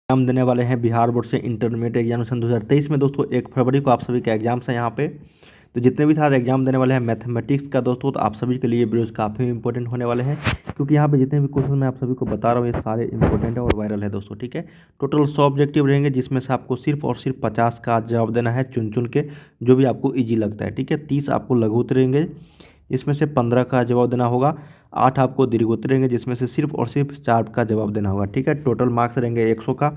Exam देने वाले हैं बिहार बोर्ड से इंटरमीडिएट एग्जामिनेशन 2023 में दोस्तों 1 फरवरी को आप सभी के एग्जाम्स हैं यहाँ पे। तो जितने भी छात्र एग्जाम देने वाले हैं मैथमेटिक्स का दोस्तों, तो आप सभी के लिए वीडियोस काफ़ी इंपॉर्टेंट होने वाले हैं, क्योंकि यहाँ पे जितने भी क्वेश्चन मैं आप सभी को बता रहा हूँ ये सारे इंपॉर्टेंट है और वायरल है दोस्तों। ठीक है, टोटल 100 ऑब्जेक्टिव रहेंगे, जिसमें से आपको सिर्फ और सिर्फ 50 का जवाब देना है चुन चुन के, जो भी आपको ईजी लगता है। ठीक है, 30 आपको लघु उत्तर रहेंगे, इसमें से 15 का जवाब देना होगा, 8 आपको दीर्घ उत्तर रहेंगे, जिसमें से सिर्फ और सिर्फ 4 का जवाब देना होगा। ठीक है, टोटल मार्क्स रहेंगे 100 का,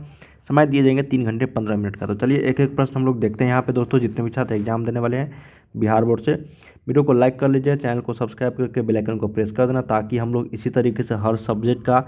समय दिए जाएंगे 3 घंटे 15 मिनट का। तो चलिए एक एक प्रश्न हम लोग देखते हैं यहाँ पे दोस्तों, जितने भी छात्र एग्जाम देने वाले हैं बिहार बोर्ड से। वीडियो को लाइक कर लीजिए, चैनल को सब्सक्राइब करके बेल आइकन को प्रेस कर देना, ताकि हम लोग इसी तरीके से हर सब्जेक्ट का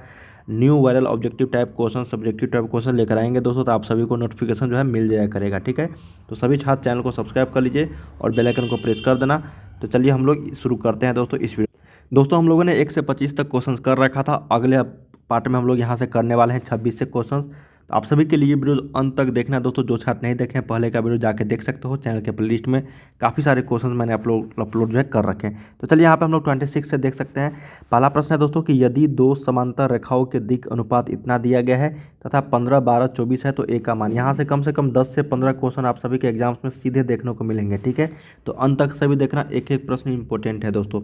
new viral objective type question, subjective type question लेकर आएंगे दोस्तों। तो आप सभी को नोटिफिकेशन जो है मिल जाया करेगा। ठीक है, तो सभी छात्र चैनल को सब्सक्राइब कर लीजिए और बेल आइकन को प्रेस कर देना। तो चलिए हम लोग शुरू करते हैं दोस्तों इस वीडियो। दोस्तों हम लोगों ने 1 से 25 तक क्वेश्चंस कर रखा था, अगले पार्ट में हम लोग यहाँ से करने वाले हैं 26 से क्वेश्चंस। तो आप सभी के लिए वीडियो अंत तक देखना है दोस्तों। जो छात्र नहीं देखे हैं पहले का वीडियो जाके देख सकते हो, चैनल के प्लेलिस्ट में काफ़ी सारे क्वेश्चंस मैंने अपलोड जो है कर रखे हैं। तो चलिए यहाँ पे हम लोग 26 से देख सकते हैं। पहला प्रश्न है दोस्तों कि यदि दो समांतर रेखाओं के दिक् अनुपात इतना दिया गया है तथा 15, 12, 24 है तो ए का मान। यहाँ से कम 10 से 15 क्वेश्चन आप सभी के एग्जाम्स में सीधे देखने को मिलेंगे। ठीक है, तो अंत तक सभी देखना, एक एक प्रश्न इंपॉर्टेंट है दोस्तों।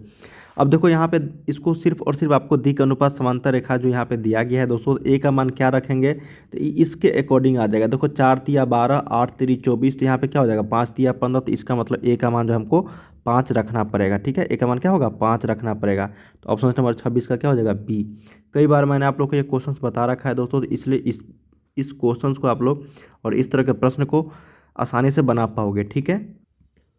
अब देखो यहाँ पे इसको सिर्फ और सिर्फ आपको दिक् अनुपात समांतर रेखा जो यहाँ पे दिया गया है दोस्तों, ए का मान क्या रखेंगे तो इसके अकॉर्डिंग आ जाएगा। देखो 4 तिया 12, 8 तिरी 24, तो यहाँ पे क्या हो जाएगा 5 तिया 15, तो इसका मतलब ए का मान जो हमको 5 रखना पड़ेगा। ठीक है, ए का मान क्या होगा 5 रखना पड़ेगा। तो ऑप्शन नंबर 26 का क्या हो जाएगा बी। कई बार मैंने आप लोग को ये क्वेश्चन बता रखा है दोस्तों, तो इसलिए इस क्वेश्चन को आप लोग और इस तरह के प्रश्न को आसानी से बना पाओगे। ठीक है,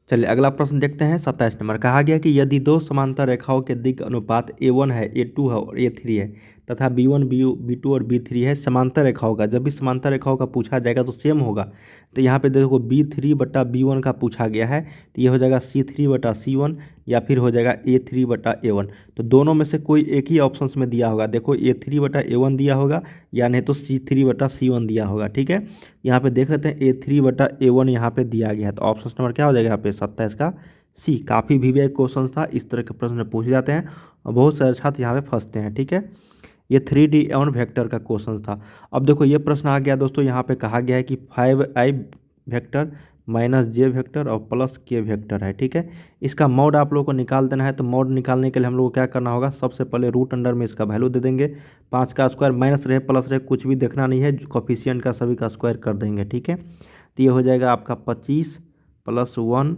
चलिए अगला प्रश्न देखते हैं। 27 नंबर कहा गया कि यदि दो समांतर रेखाओं के दिक् अनुपात A1 है, A2 है और A3 है तथा B1, B2 और B3 है समांतर रेखाओं का। जब भी समांतर रेखाओं का पूछा जाएगा तो सेम होगा। तो यहाँ पे देखो B3 बटा B1 का पूछा गया है, तो ये हो जाएगा C3 बटा C1 या फिर हो जाएगा A3 बटा A1। तो दोनों में से कोई एक ही ऑप्शन में दिया होगा। देखो A3 बटा A1 दिया होगा या नहीं तो C3 बटा C1 दिया होगा। ठीक है, यहाँ पे देख लेते हैं A3 बटा A1 यहाँ पे दिया गया है, तो ऑप्शन नंबर क्या हो जाएगा यहाँ पे 27 का सी। काफ़ी वीवीआई क्वेश्चन था, इस तरह के प्रश्न पूछे जाते हैं और बहुत सारे छात्र यहाँ पे फंसते हैं। ठीक है, ये 3D और वेक्टर का क्वेश्चन था। अब देखो ये प्रश्न आ गया दोस्तों, यहाँ पे कहा गया है कि 5i वेक्टर माइनस जे वेक्टर और प्लस के वेक्टर है। ठीक है, इसका मोड आप लोगों को निकाल देना है। तो मोड निकालने के लिए हम लोग को क्या करना होगा, सबसे पहले रूट अंडर में इसका वैल्यू दे देंगे। 5 का स्क्वायर माइनस रहे प्लस रहे कुछ भी देखना नहीं है, कोफिशिएंट का सभी का स्क्वायर कर देंगे। ठीक है, तो ये हो जाएगा आपका 25 + 1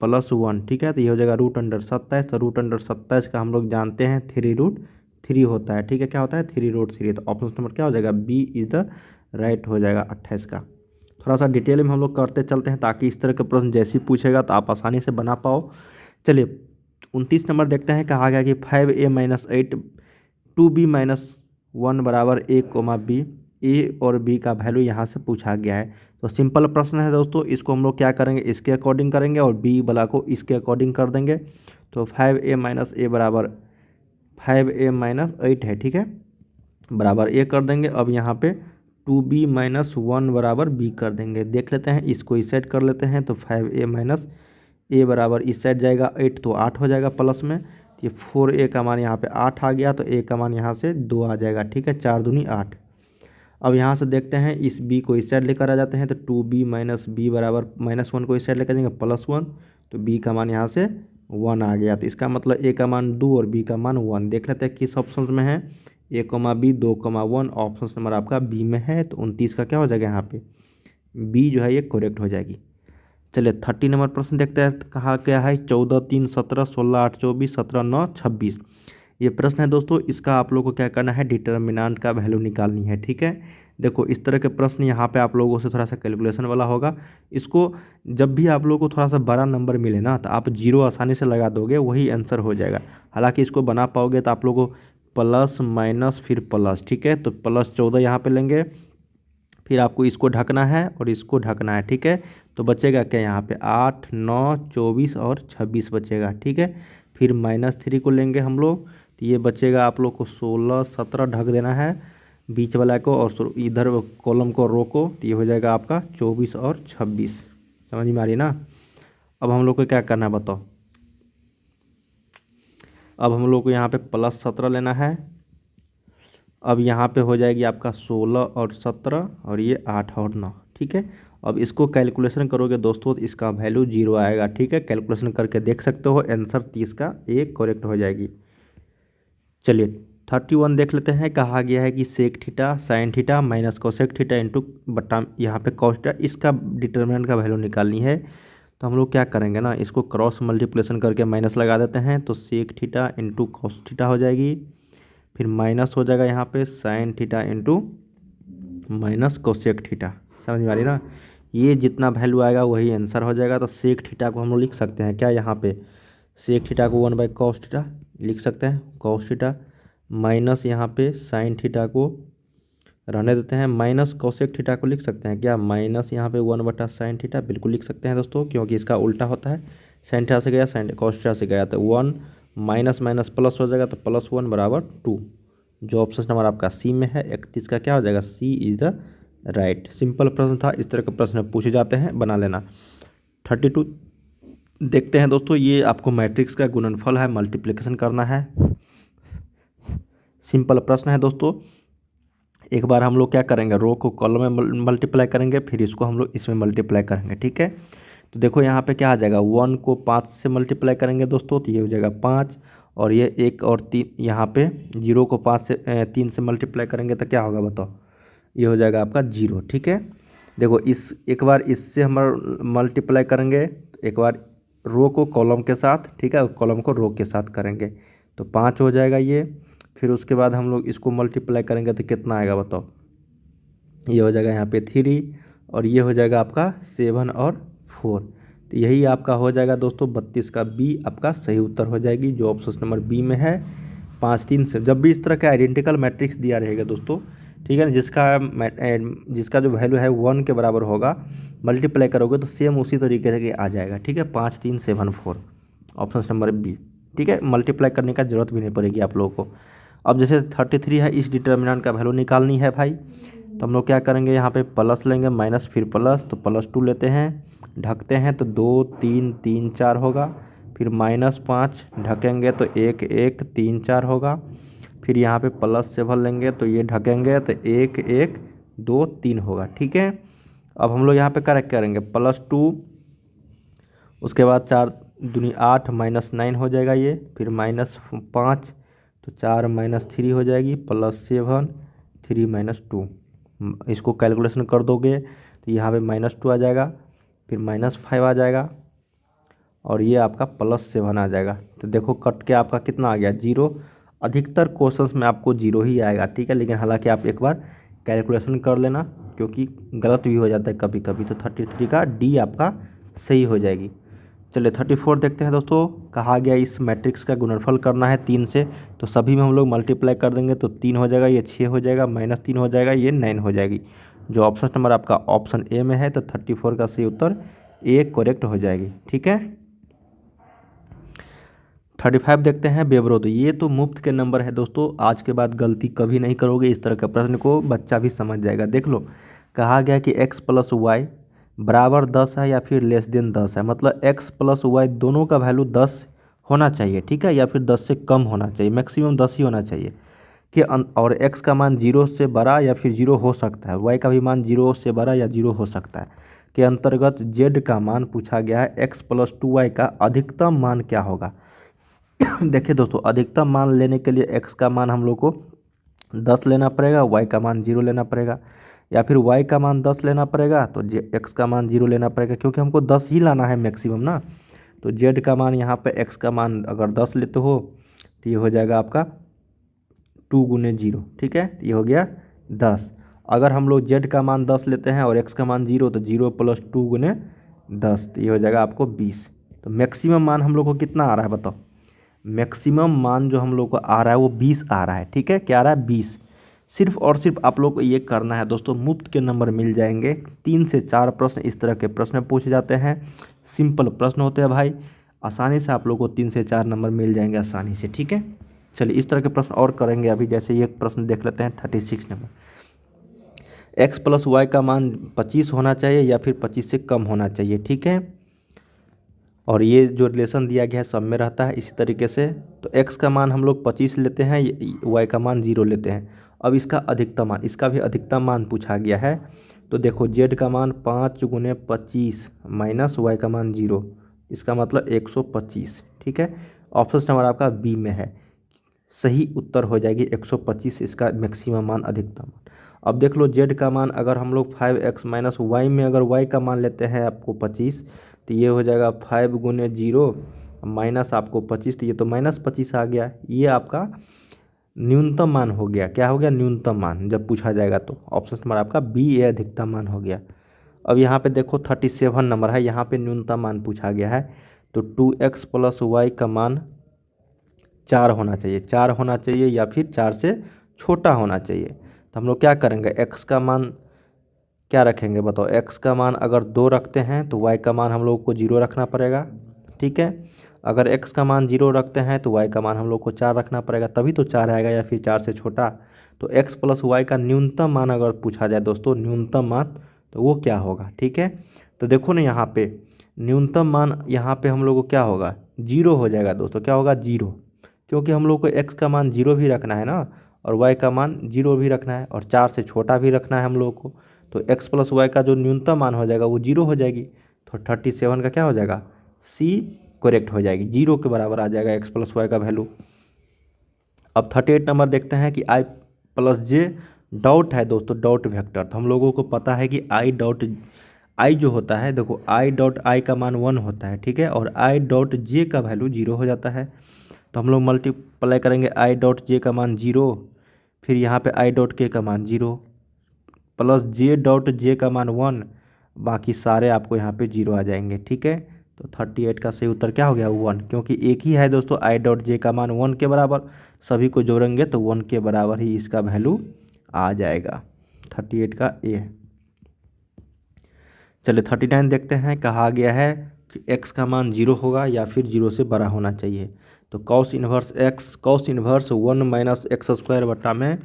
+ 1। ठीक है, तो ये हो जाएगा रूट अंडर 27। तो रूट अंडर 27 का हम लोग जानते हैं 3√3 होता है। ठीक है, क्या होता है 3√3। तो ऑप्शन नंबर क्या हो जाएगा बी इज द राइट हो जाएगा 28 का। थोड़ा सा डिटेल में हम लोग करते चलते हैं, ताकि इस तरह के प्रश्न जैसे ही पूछेगा तो आप आसानी से बना पाओ। चलिए 29 नंबर देखते हैं। कहा गया कि 5a - 8 2b - 1 बराबर a, b। ए और बी का वैल्यू यहाँ से पूछा गया है। तो सिंपल प्रश्न है दोस्तों, इसको हम लोग क्या करेंगे इसके अकॉर्डिंग करेंगे और बी वाला को इसके अकॉर्डिंग कर देंगे। तो 5a - a बराबर 5a - 8 है। ठीक है, बराबर ए कर देंगे। अब यहाँ पे 2b - 1 बराबर बी कर देंगे। देख लेते हैं, इसको इस साइड कर लेते हैं। तो 5a - a बराबर इस साइड जाएगा 8, तो 8 हो जाएगा प्लस में। तो ये 4a का मान यहाँ पे 8 आ गया, तो a का मान यहाँ से 2 आ जाएगा। ठीक है, 4 दूनी 8। अब यहाँ से देखते हैं, इस b को इस साइड लेकर आ जाते हैं। तो 2b - b बराबर -1 को इस साइड लेकर जाएंगे +1, तो b का मान यहाँ से 1 आ गया। तो इसका मतलब a का मान 2 और b का मान 1। देख लेते हैं किस ऑप्शन में है, a, b 2, 1। ऑप्शन नंबर आपका बी में है। तो 29 का क्या हो जाएगा यहाँ पे बी जो है ये करेक्ट हो जाएगी। चलिए 30 नंबर प्रश्न देखते हैं। कहा क्या है 14, 3, 17, 16, 8, 24, 17, 9, 26। ये प्रश्न है दोस्तों, इसका आप लोगों को क्या करना है डिटर्मिनेंट का वैल्यू निकालनी है। ठीक है, देखो इस तरह के प्रश्न यहाँ पे आप लोगों से थोड़ा सा कैलकुलेशन वाला होगा। इसको जब भी आप लोगों को थोड़ा सा बड़ा नंबर मिले ना, तो आप जीरो आसानी से लगा दोगे, वही आंसर हो जाएगा। हालांकि इसको बना पाओगे तो आप लोगों को प्लस माइनस फिर प्लस। ठीक है, तो +14 यहाँ पे लेंगे, फिर आपको इसको ढकना है और इसको ढकना है। ठीक है, तो बचेगा क्या यहाँ पे 8, 9, 24 और 26 बचेगा। ठीक है, फिर -3 को लेंगे हम लोग, तो ये बचेगा आप लोग को 16, 17 ढक देना है बीच वाला को, और इधर कॉलम को रो को, तो ये हो जाएगा आपका 24 और 26। समझ में आ रही ना। अब हम लोग को क्या करना है बताओ। अब हम लोग को यहाँ पे +17 लेना है अब यहाँ पे हो जाएगी आपका 16 और 17 और ये 8 और 9, ठीक है। अब इसको कैलकुलेशन करोगे दोस्तों तो इसका वैल्यू 0 आएगा, ठीक है। कैलकुलेशन करके देख सकते हो, आंसर 30 का एक करेक्ट हो जाएगी। चलिए 31 देख लेते हैं। कहा गया है कि sec theta sine theta minus cosec theta into बटा यहाँ पे कॉस थीटा, इसका डिटर्मिनेंट का वैल्यू निकालनी है। तो हम लोग क्या करेंगे ना, इसको क्रॉस मल्टीप्लिकेशन करके माइनस लगा देते हैं, तो sec theta into cos theta हो जाएगी। फिर माइनस हो जाएगा यहाँ पे sine theta into minus cosec theta. समझ में आ रही ना, ये जितना वैल्यू आएगा वही आंसर हो जाएगा। तो सेक थीटा को हम लोग लिख सकते हैं क्या, यहाँ पे सेक थीटा को 1/cos थीटा लिख सकते हैं, cos थीटा माइनस यहाँ पे साइन थीटा को रहने देते हैं, माइनस कोसेक थीटा को लिख सकते हैं क्या, माइनस यहाँ पे 1/sin थीटा बिल्कुल लिख सकते हैं दोस्तों, क्योंकि इसका उल्टा होता है। साइन थीटा से गया साइन cos थीटा से गया, तो 1 माइनस माइनस प्लस हो जाएगा, तो +1 बराबर 2। जो ऑप्शन नंबर आपका सी में है 31 का क्या हो जाएगा, सी इज़ द राइट। सिंपल प्रश्न था, इस तरह के प्रश्न पूछे जाते हैं, बना लेना। 32 देखते हैं दोस्तों, ये आपको मैट्रिक्स का गुणनफल है, मल्टीप्लिकेशन करना है। सिंपल प्रश्न है दोस्तों। एक बार हम लोग क्या करेंगे, रो को कॉलम में मल्टीप्लाई करेंगे, फिर इसको हम लोग इसमें मल्टीप्लाई करेंगे, ठीक है। तो देखो यहाँ पे क्या आ जाएगा, 1 को 5 से मल्टीप्लाई करेंगे दोस्तों, तो ये हो जाएगा 5, और ये 1 और 3 यहाँ पे 0 को 3 से मल्टीप्लाई करेंगे तो क्या होगा बताओ, ये हो जाएगा आपका 0, ठीक है। देखो इस एक बार इससे हम मल्टीप्लाई करेंगे, एक बार रो को कॉलम के साथ, ठीक है, कॉलम को रो के साथ करेंगे, तो 5 हो जाएगा ये। फिर उसके बाद हम लोग इसको मल्टीप्लाई करेंगे तो कितना आएगा बताओ, ये हो जाएगा यहाँ पे 3, और ये हो जाएगा आपका 7 और 4। तो यही आपका हो जाएगा दोस्तों 32 का बी आपका सही उत्तर हो जाएगी, जो ऑप्शन नंबर बी में है। 5 3 से जब भी इस तरह का आइडेंटिकल मैट्रिक्स दिया रहेगा दोस्तों, ठीक है ना, जिसका जो वैल्यू है 1 के बराबर होगा, मल्टीप्लाई करोगे तो सेम उसी तरीके से आ जाएगा, ठीक है। 5 3 7 4 ऑप्शन नंबर बी, ठीक है। मल्टीप्लाई करने का जरूरत भी नहीं पड़ेगी आप लोगों को। अब जैसे 33 है, इस डिटर्मिनेंट का वैल्यू निकालनी है भाई, तो हम लोग क्या करेंगे, यहाँ पे प्लस लेंगे, माइनस फिर प्लस, तो +2 लेते हैं, ढकते हैं तो 2 3 3 4 होगा। फिर -5 ढकेंगे तो 1 1 3 4 होगा। फिर यहाँ पे +7 लेंगे तो ये ढकेंगे तो 1 1 2 3 होगा, ठीक है। अब हम लोग यहाँ पे करेक्ट करेंगे, +2 उसके बाद 4 दूनी 8 -9 हो जाएगा ये, फिर -5 तो 4 -3 हो जाएगी, +7 3 -2, इसको कैलकुलेशन कर दोगे तो यहाँ पे -2 आ जाएगा, फिर -5 आ जाएगा, और ये आपका +7 आ जाएगा। तो देखो कट के आपका कितना आ गया, 0। अधिकतर क्वेश्चंस में आपको 0 ही आएगा, ठीक है, लेकिन हालांकि आप एक बार कैलकुलेशन कर लेना, क्योंकि गलत भी हो जाता है कभी कभी। तो 33 का डी आपका सही हो जाएगी। चलिए 34 देखते हैं दोस्तों। कहा गया इस मैट्रिक्स का गुणनफल करना है 3 से, तो सभी में हम लोग मल्टीप्लाई कर देंगे, तो 3 हो जाएगा, ये 6 हो जाएगा, -3 हो जाएगा, ये 9 हो जाएगी। जो ऑप्शन नंबर आपका ऑप्शन ए में है, तो 34 का सही उत्तर ए करेक्ट हो जाएगी, ठीक है। 35 देखते हैं बेवरोध। ये तो मुफ्त के नंबर है दोस्तों, आज के बाद गलती कभी नहीं करोगे, इस तरह के प्रश्न को बच्चा भी समझ जाएगा। देख लो, कहा गया कि x + y बराबर 10 है या फिर <10 है, मतलब x + y दोनों का वैल्यू 10 होना चाहिए, ठीक है, या फिर 10 से कम होना चाहिए, मैक्सिमम 10 ही होना चाहिए कि और x का मान 0 से बड़ा या फिर 0 हो सकता है, y का भी मान 0 से बड़ा या 0 हो सकता है, के अंतर्गत z का मान पूछा गया है। x + 2y का अधिकतम मान क्या होगा। देखिए दोस्तों, अधिकतम मान लेने के लिए x का मान हम लोग को 10 लेना पड़ेगा, y का मान 0 लेना पड़ेगा, या फिर y का मान 10 लेना पड़ेगा तो x का मान 0 लेना पड़ेगा, क्योंकि हमको 10 ही लाना है मैक्सिमम ना। तो z का मान यहाँ पे x का मान अगर 10 लेते हो तो ये हो जाएगा आपका 2 × 0, ठीक है, ये हो गया 10। अगर हम लोग z का मान 10 लेते हैं और x का मान 0, तो 0 + 2 × 10, तो ये हो जाएगा आपको 20। तो मैक्सिमम मान हम लोग को कितना आ रहा है बताओ, मैक्सिमम मान जो हम लोग को आ रहा है वो 20 आ रहा है, ठीक है, क्या आ रहा है 20। सिर्फ और सिर्फ आप लोग को ये करना है दोस्तों, मुफ्त के नंबर मिल जाएंगे। 3 से 4 प्रश्न इस तरह के प्रश्न पूछे जाते हैं, सिंपल प्रश्न होते हैं भाई, आसानी से आप लोग को 3 से 4 नंबर मिल जाएंगे आसानी से, ठीक है। चलिए इस तरह के प्रश्न और करेंगे अभी, जैसे ये प्रश्न देख लेते हैं 36 नंबर। x + y का मान 25 होना चाहिए या फिर 25 से कम होना चाहिए, ठीक है, और ये जो रिलेशन दिया गया है सब में रहता है इसी तरीके से। तो x का मान हम लोग 25 लेते हैं, y का मान 0 लेते हैं। अब इसका अधिकतम मान, इसका भी अधिकतम मान पूछा गया है। तो देखो जेड का मान 5 गुने 25 माइनस वाई का मान 0, इसका मतलब 125। ठीक है, ऑप्शन नंबर आपका बी में है, सही उत्तर हो जाएगी 125, इसका मैक्सिमम मान, अधिकतम। अब देख लो जेड का मान अगर हम लोग 5x माइनस वाई में अगर वाई का मान लेते हैं आपको 25, तो ये हो जाएगा 5 गुने 0 माइनस आपको 25, तो ये तो -25 आ गया। ये आपका न्यूनतम मान हो गया। क्या हो गया? न्यूनतम मान जब पूछा जाएगा तो ऑप्शन नंबर आपका बी, ये अधिकतम मान हो गया। अब यहाँ पे देखो 37 नंबर है, यहाँ पे न्यूनतम मान पूछा गया है। तो 2x प्लस वाई का मान 4 होना चाहिए, 4 होना चाहिए या फिर 4 से छोटा होना चाहिए। तो हम लोग क्या करेंगे, x का मान क्या रखेंगे बताओ? x का मान अगर 2 रखते हैं तो y का मान हम लोग को 0 रखना पड़ेगा। ठीक है, अगर x का मान 0 रखते हैं तो y का मान हम लोग को 4 रखना पड़ेगा, तभी तो 4 आएगा, या फिर 4 से छोटा। तो x प्लस वाई का न्यूनतम मान अगर पूछा जाए दोस्तों, न्यूनतम मान, तो वो क्या होगा? ठीक है, तो देखो ना यहाँ पे न्यूनतम मान, यहाँ पे हम लोग को क्या होगा? 0 हो जाएगा दोस्तों। क्या होगा? 0, क्योंकि हम लोग को x का मान 0 भी रखना है ना, और y का मान 0 भी रखना है, और 4 से छोटा भी रखना है हम लोग को। तो x प्लस वाई का जो न्यूनतम मान हो जाएगा वो 0 हो जाएगी। तो 37 का क्या हो जाएगा? सी करेक्ट हो जाएगी, 0 के बराबर आ जाएगा x प्लस वाई का वैल्यू। अब 38 नंबर देखते हैं कि i प्लस जे डॉट है दोस्तों, डॉट वेक्टर। तो हम लोगों को पता है कि i डॉट आई जो होता है, देखो i डॉट आई का मान 1 होता है। ठीक है, और i डॉट जे का वैल्यू 0 हो जाता है। तो हम लोग मल्टीप्लाई करेंगे i डॉट जे का मान 0, फिर यहाँ पे i डॉट के का मान 0, प्लस जे डॉट जे का मान 1, बाकी सारे आपको यहाँ पे 0 आ जाएंगे। ठीक है, तो 38 का सही उत्तर क्या हो गया? 1, क्योंकि एक ही है दोस्तों, i डॉट जे का मान 1 के बराबर, सभी को जोड़ेंगे तो 1 के बराबर ही इसका वैल्यू आ जाएगा, 38 का ए। चलिए 39 देखते हैं, कहा गया है कि x का मान 0 होगा या फिर 0 से बड़ा होना चाहिए। तो cos inverse x, cos inverse 1 minus x square बटा में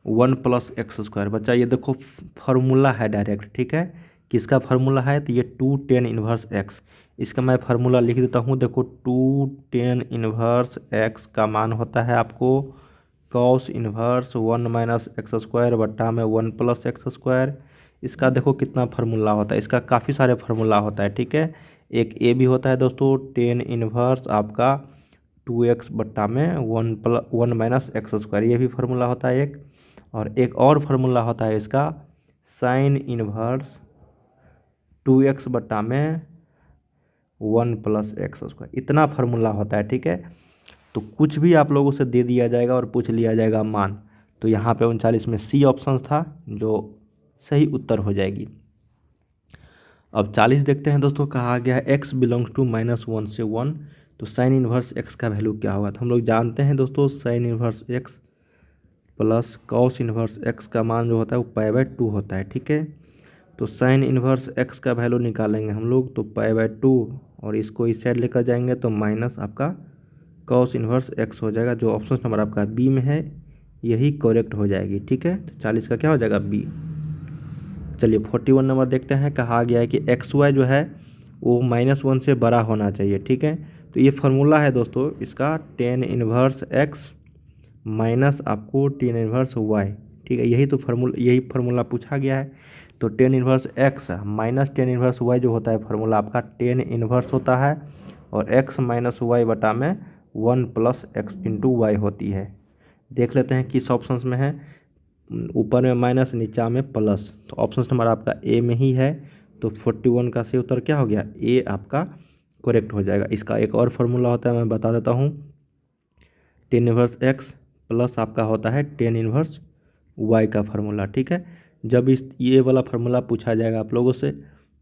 1 प्लस एक्स स्क्वायर। बच्चा ये देखो फार्मूला है डायरेक्ट। ठीक है, किसका फार्मूला है? तो ये 2 tan इन्वर्स x, इसका मैं फार्मूला लिख देता हूँ। देखो 2 tan इन्वर्स x का मान होता है आपको cos inverse 1 minus x square बटा में 1 प्लस एक्स स्क्वायर। इसका देखो कितना फार्मूला होता है, इसका काफ़ी सारे फार्मूला होता है। ठीक है, एक ए भी होता है दोस्तों, tan इन्वर्स आपका 2x बट्टा में 1 माइनस एक्स स्क्वायर, ये भी फार्मूला होता है एक। और एक और फार्मूला होता है इसका साइन इन्वर्स 2x बट्टा में 1 प्लस एक्स स्क्वायर, इतना फार्मूला होता है। ठीक है, तो कुछ भी आप लोगों से दे दिया जाएगा और पूछ लिया जाएगा मान, तो यहाँ पे 39 में सी ऑप्शन था जो सही उत्तर हो जाएगी। अब 40 देखते हैं दोस्तों, कहा गया है x बिलोंग्स टू -1 से 1, तो साइन इन्वर्स x का वैल्यू क्या होगा? तो हम लोग जानते हैं दोस्तों sign inverse x plus cos inverse x का मान जो होता है वो π/2 होता है। ठीक है, तो साइन इन्वर्स x का वैल्यू निकालेंगे हम लोग, तो π/2, और इसको इस साइड लेकर जाएंगे तो माइनस आपका कॉस इन्वर्स x हो जाएगा, जो ऑप्शन नंबर आपका बी में है, यही करेक्ट हो जाएगी। ठीक है, तो 40 का क्या हो जाएगा? बी। चलिए 41 नंबर देखते हैं, कहा गया है कि एक्स वाई जो है वो -1 से बड़ा होना चाहिए। ठीक है, तो ये फार्मूला है दोस्तों इसका tan इन्वर्स x माइनस आपको tan इन्वर्स y। ठीक है, यही तो फार्मूला पूछा गया है। तो tan inverse x minus tan inverse y जो होता है फार्मूला आपका tan इन्वर्स होता है, और x माइनस वाई बटा में 1 प्लस एक्स इंटू वाई होती है। देख लेते हैं किस ऑप्शन में है, ऊपर में माइनस नीचा में प्लस, तो ऑप्शन नंबर आपका ए में ही है। तो 41 का सही उत्तर क्या हो गया? ए आपका करेक्ट हो जाएगा। इसका एक और फार्मूला होता है, मैं बता देता हूँ, tan इन्वर्स एक्स प्लस आपका होता है tan इन्वर्स वाई का फार्मूला। ठीक है, जब ये वाला फार्मूला पूछा जाएगा आप लोगों से,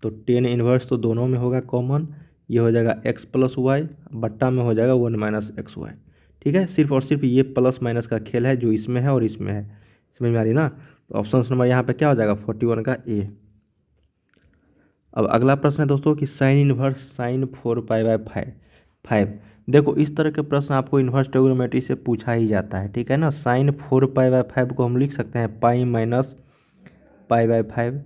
तो tan इन्वर्स तो दोनों में होगा कॉमन, ये हो जाएगा x प्लस वाई बट्टा में हो जाएगा 1 माइनस एक्स वाई। ठीक है, सिर्फ और सिर्फ ये प्लस माइनस का खेल है जो इसमें है और इसमें है, समझ में आ रही ना? तो ऑप्शन नंबर यहाँ पे क्या हो जाएगा? 41 का ए। अब अगला प्रश्न है दोस्तों कि साइन इन्वर्स साइन 4π/5। देखो इस तरह के प्रश्न आपको इन्वर्स ट्रिग्नोमेट्री से पूछा ही जाता है। ठीक है ना, साइन 4π/5 को हम लिख सकते हैं पाई माइनस π/5,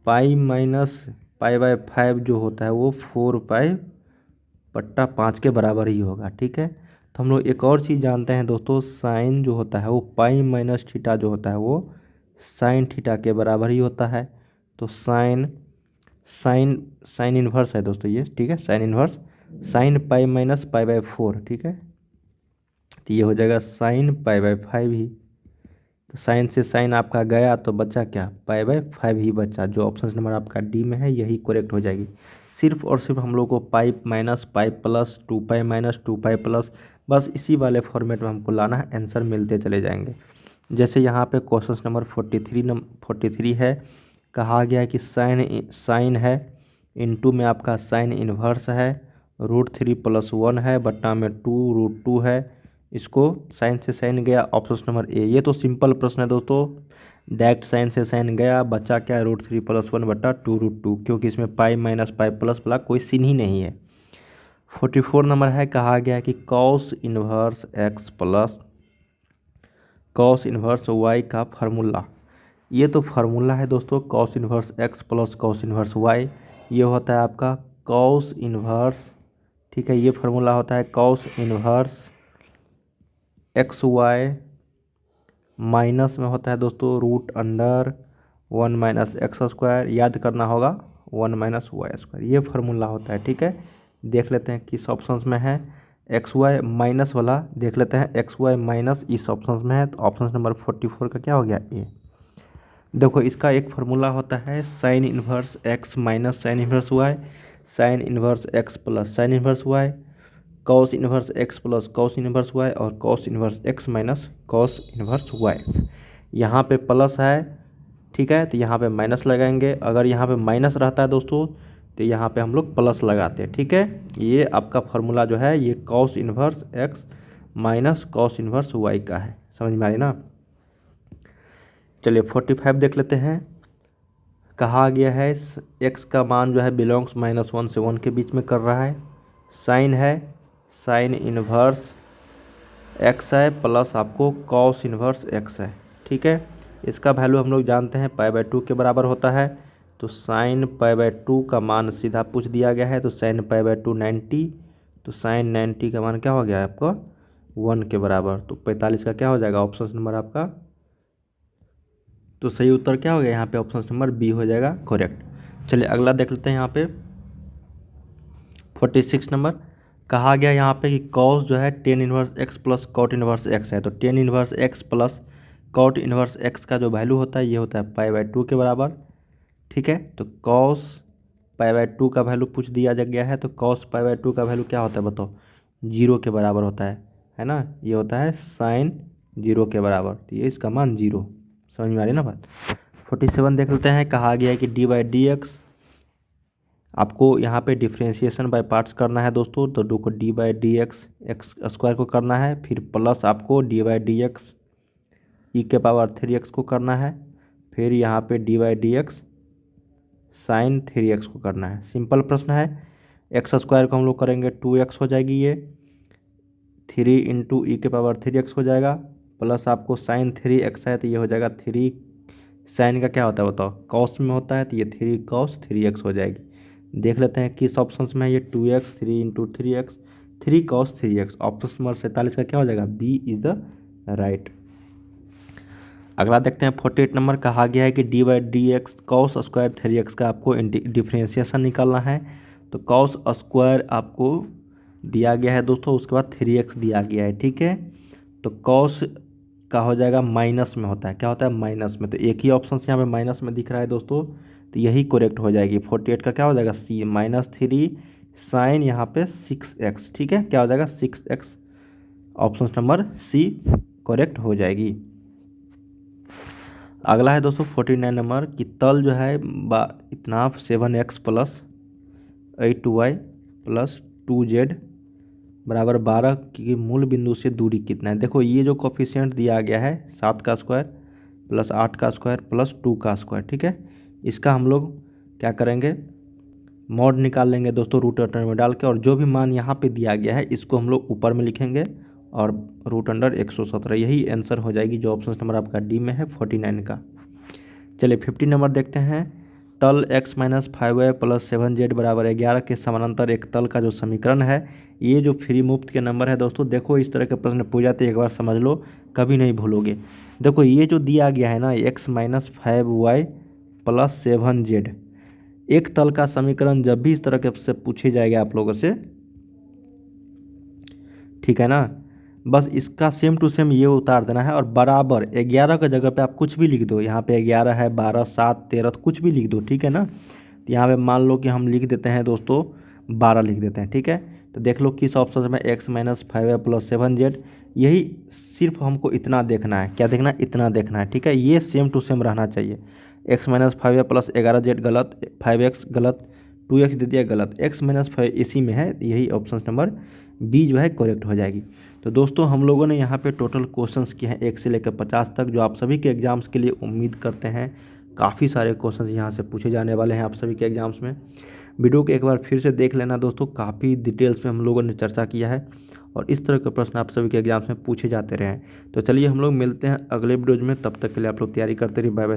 पाई माइनस π/5 जो होता है वो 4π/5 के बराबर ही होगा। ठीक है, तो हम लोग एक और चीज़ जानते हैं दोस्तों, साइन जो होता है वो पाई माइनस थीटा जो होता है वो साइन थीटा के बराबर ही होता है। तो साइन साइन साइन इन्वर्स है दोस्तों ये, ठीक है, sine inverse sine pi minus pi by 4, ठीक है। तो ये हो जाएगा साइन पाई बाई 5 ही। तो साइन से साइन आपका गया तो बचा क्या, पाई बाई 5 ही बचा। जो ऑप्शन नंबर आपका डी में है यही करेक्ट हो जाएगी। सिर्फ और सिर्फ हम लोग को pi minus pi plus 2 pi minus 2 pi plus, बस इसी वाले फॉर्मेट में हमको लाना है, आंसर मिलते चले जाएंगे। जैसे यहाँ पे क्वेश्चन नंबर 43 है, कहा गया है कि साइन है इनटू में आपका साइन इन्वर्स है, √3 + 1 है बट्टा में 2√2 है। इसको साइन से साइन गया, ऑप्शन नंबर ए। ये तो सिंपल प्रश्न है दोस्तों, डायरेक्ट साइन से साइन गया, बच्चा क्या है √3 + 1 बट्टा 2√2, क्योंकि इसमें पाई माइनस पाई प्लस वाला कोई सीन ही नहीं है। 44 नंबर है, कहा गया कि cos inverse x plus cos inverse y का फार्मूला। ये तो फार्मूला है दोस्तों, cos inverse x plus cos inverse y, ये होता है आपका कॉस इन्वर्स, ठीक है। ये फार्मूला होता है cos inverse x y minus में होता है दोस्तों √1 माइनस एक्स स्क्वायर, याद करना होगा 1 माइनस वाई स्क्वायर, ये फार्मूला होता है, ठीक है। देख लेते हैं किस ऑप्शंस में है, एक्स वाई माइनस वाला देख लेते हैं, एक्स वाई माइनस इस ऑप्शंस में है। तो ऑप्शन नंबर 44 का क्या हो गया, ए। देखो इसका एक फार्मूला होता है sine inverse x minus sine inverse y, sine inverse x plus sine inverse y, cos inverse x plus cos inverse y और cos inverse x minus cos inverse y. यहाँ पे प्लस है, ठीक है, तो यहाँ पे माइनस लगाएंगे। अगर यहाँ पे माइनस रहता है दोस्तों तो यहाँ पे हम लोग प्लस लगाते हैं, ठीक है। ये आपका फार्मूला जो है ये cos inverse x minus cos inverse y का है, समझ में आ रही ना। चलिए 45 देख लेते हैं, कहा गया है एक्स का मान जो है बिलोंग्स -1 से 1 के बीच में कर रहा है, साइन है साइन इन्वर्स एक्स है प्लस आपको कॉस इन्वर्स एक्स है, ठीक है। इसका वैल्यू हम लोग जानते हैं पाई बाई 2 के बराबर होता है। तो साइन पाई बाई 2 का मान सीधा पूछ दिया गया है, तो साइन पाई बाई 2 90, तो साइन 90 का मान क्या हो गया है आपका 1 के बराबर। तो 45 का क्या हो जाएगा ऑप्शन नंबर आपका, तो सही उत्तर क्या हो गया यहाँ पे, ऑप्शन नंबर बी हो जाएगा करेक्ट। चलिए अगला देख लेते हैं यहाँ पे 46 नंबर, कहा गया यहाँ पे कि कॉस जो है tan inverse x plus cot inverse x है। तो tan inverse x plus cot inverse x का जो वैल्यू होता है ये होता है पाई बाई 2 के बराबर, ठीक है। तो कॉस पाई बाई 2 का वैल्यू पूछ दिया गया है, तो कॉस पाई बाई 2 का वैल्यू क्या होता है बताओ, 0 के बराबर होता है ना। ये होता है साइन 0 के बराबर, तो ये इसका मान 0, समझ में आ रही ना बात। 47 देख लेते हैं, कहा गया है कि d/dx आपको यहाँ पे डिफ्रेंशिएशन बाय पार्ट्स करना है दोस्तों। तो d/dx एक्स स्क्वायर को करना है, फिर प्लस आपको d/dx e⁻3x को करना है, फिर यहाँ पे d/dx साइन 3x को करना है। सिंपल प्रश्न है। एक्स स्क्वायर को हम लोग करेंगे 2x हो जाएगी, ये 3 इंटू e⁻3x हो जाएगा, प्लस आपको साइन 3x है तो ये हो जाएगा 3 साइन का क्या होता है बताओ, कॉस में होता है, तो ये 3 cos 3x हो जाएगी। देख लेते हैं किस ऑप्शन में है ये 2x 3 into 3x 3 cos 3x, option number 47 का क्या हो जाएगा, बी इज द राइट। अगला देखते हैं 48 नंबर, कहा गया है कि d/dx cos स्क्वायर 3x का आपको डिफ्रेंशिएशन निकालना है। तो cos स्क्वायर आपको दिया गया है दोस्तों, उसके बाद 3x दिया गया है, ठीक है। तो cos का हो जाएगा माइनस में होता है, क्या होता है माइनस में, तो एक ही ऑप्शन यहाँ पे माइनस में दिख रहा है दोस्तों, तो यही करेक्ट हो जाएगी। 48 का क्या हो जाएगा सी -3 साइन यहाँ पे 6x, ठीक है, क्या हो जाएगा 6x, option number C correct हो जाएगी। अगला है दोस्तों 49 नंबर कि तल जो है इतना 7x plus 8y plus 2z बराबर 12 की मूल बिंदु से दूरी कितना है। देखो ये जो कोफिशिएंट दिया गया है 7 का स्क्वायर प्लस 8 का स्क्वायर प्लस 2 का स्क्वायर, ठीक है। इसका हम लोग क्या करेंगे, मॉड निकाल लेंगे दोस्तों रूट अंडर में डाल के, और जो भी मान यहाँ पे दिया गया है इसको हम लोग ऊपर में लिखेंगे और रूट अंडर 117, यही आंसर हो जाएगी जो ऑप्शन नंबर आपका डी में है 49 का। चलिए 50 नंबर देखते हैं, तल x-5y प्लस 7z बराबर 11 के समानांतर एक तल का जो समीकरण है, ये जो फ्री मुफ्त के नंबर है दोस्तों, देखो इस तरह के प्रश्न पूछ जाते हैं, एक बार समझ लो, कभी नहीं भूलोगे। देखो ये जो दिया गया है ना x-5y प्लस 7z, एक तल का समीकरण जब भी इस तरह के से पूछे जाएंगे आप लोगों से, ठीक है ना, बस इसका सेम टू सेम ये उतार देना है और बराबर 11 की जगह पे आप कुछ भी लिख दो। यहाँ पे 11 है, 12, 7, 13 तो कुछ भी लिख दो, ठीक है ना। तो यहाँ पे मान लो कि हम लिख देते हैं दोस्तों 12 लिख देते हैं, ठीक है। तो देख लो किस ऑप्शन में x-5y प्लस 7z, यही सिर्फ हमको इतना देखना है। क्या देखना है? इतना देखना है, ठीक है। ये सेम टू सेम रहना चाहिए। x-5y प्लस 11z गलत, 5x गलत, 2x दे दिया गलत, x-5 इसी में है, यही ऑप्शन नंबर बी जो है करेक्ट हो जाएगी। तो दोस्तों हम लोगों ने यहाँ पे टोटल क्वेश्चंस किए हैं 1 से लेकर 50 तक, जो आप सभी के एग्जाम्स के लिए उम्मीद करते हैं काफ़ी सारे क्वेश्चंस यहाँ से पूछे जाने वाले हैं आप सभी के एग्जाम्स में। वीडियो को एक बार फिर से देख लेना दोस्तों, काफ़ी डिटेल्स में हम लोगों ने चर्चा किया है और इस तरह के प्रश्न आप सभी के एग्जाम्स में पूछे जाते रहे हैं। तो चलिए हम लोग मिलते हैं अगले वीडियोज में, तब तक के लिए आप लोग तैयारी करते रहिए। Bye bye.